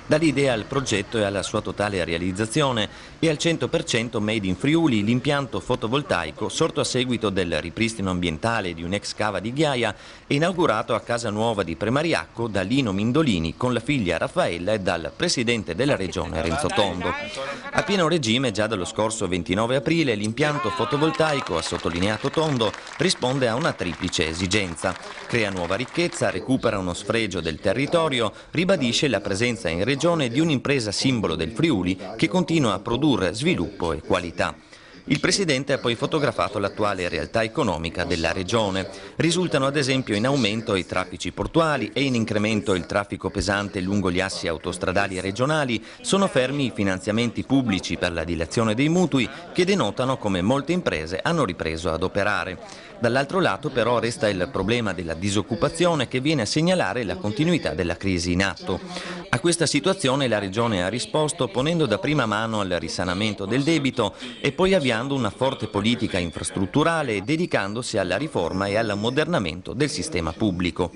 Dall'idea al progetto e alla sua totale realizzazione e al 100% made in Friuli l'impianto fotovoltaico, sorto a seguito del ripristino ambientale di un'ex cava di ghiaia, è inaugurato a Casa Nuova di Premariacco da Lino Mindolini con la figlia Raffaella e dal presidente della regione Renzo Tondo. A pieno regime già dallo scorso 29 aprile l'impianto fotovoltaico, ha sottolineato Tondo, risponde a una triplice esigenza: crea nuova ricchezza, recupera uno sfregio del territorio, ribadisce la presenza in regione di un'impresa simbolo del Friuli che continua a produrre sviluppo e qualità. Il Presidente ha poi fotografato l'attuale realtà economica della Regione. Risultano ad esempio in aumento i traffici portuali e in incremento il traffico pesante lungo gli assi autostradali regionali, sono fermi i finanziamenti pubblici per la dilazione dei mutui che denotano come molte imprese hanno ripreso ad operare. Dall'altro lato però resta il problema della disoccupazione che viene a segnalare la continuità della crisi in atto. A questa situazione la Regione ha risposto ponendo da prima mano al risanamento del debito e poi avviando una forte politica infrastrutturale dedicandosi alla riforma e all'ammodernamento del sistema pubblico.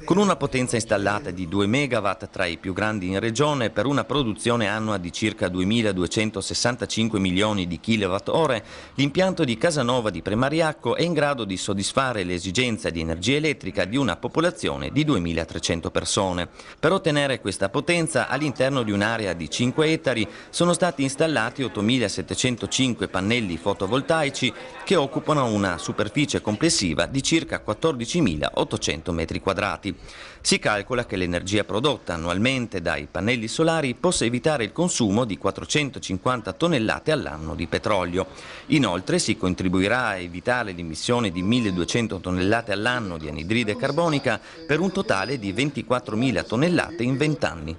Con una potenza installata di 2 megawatt tra i più grandi in regione per una produzione annua di circa 2.265 milioni di kilowattora, l'impianto di Casanova di Premariacco è in grado di soddisfare l'esigenza di energia elettrica di una popolazione di 2.300 persone. Per ottenere questa potenza, all'interno di un'area di 5 ettari sono stati installati 8.705 pannelli fotovoltaici che occupano una superficie complessiva di circa 14.800 metri quadrati. Si calcola che l'energia prodotta annualmente dai pannelli solari possa evitare il consumo di 450 tonnellate all'anno di petrolio. Inoltre si contribuirà a evitare l'emissione di 1.200 tonnellate all'anno di anidride carbonica per un totale di 24.000 tonnellate in 20 anni.